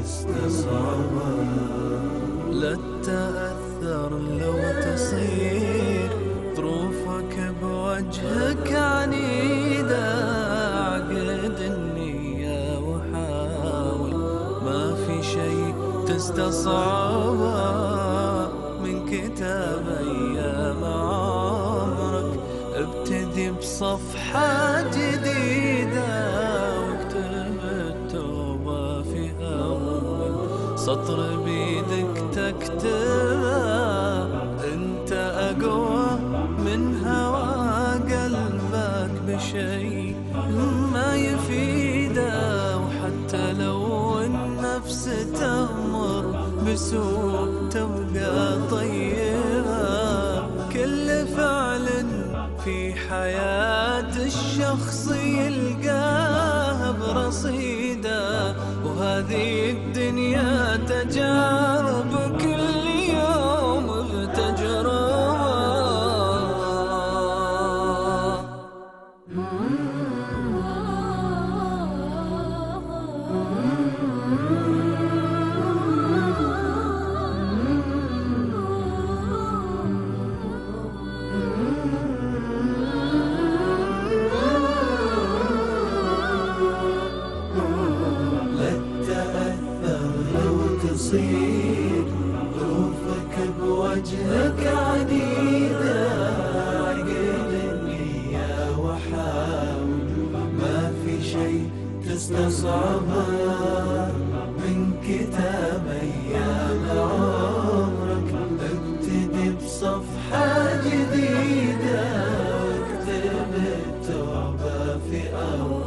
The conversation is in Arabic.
تستصعبها. لا تتأثر لو تصير ظروفك بوجهك عنيدة، عقد النية وحاول، ما في شي تستصعبها من كتاب أيام عمرك. ابتدي بصفحة جديدة واكتب التوبة في أول سطر بيدك تكتبها. انت أقوى من هوى قلبك بشي ما يفيده، وحتى لو النفس تأمر بسوء تبقى طيبة. كل فعل في حياة الشخص يلقاها برصيده، وهذه الدنيا تجارب كل يوم بتجربة. تصير ظروفك بوجهك عنيدة، عقد النية وحاول، ما في شي تستصعبها من كتاب أيام عمرك. ابتدي بصفحة جديدة واكتب التوبة في أول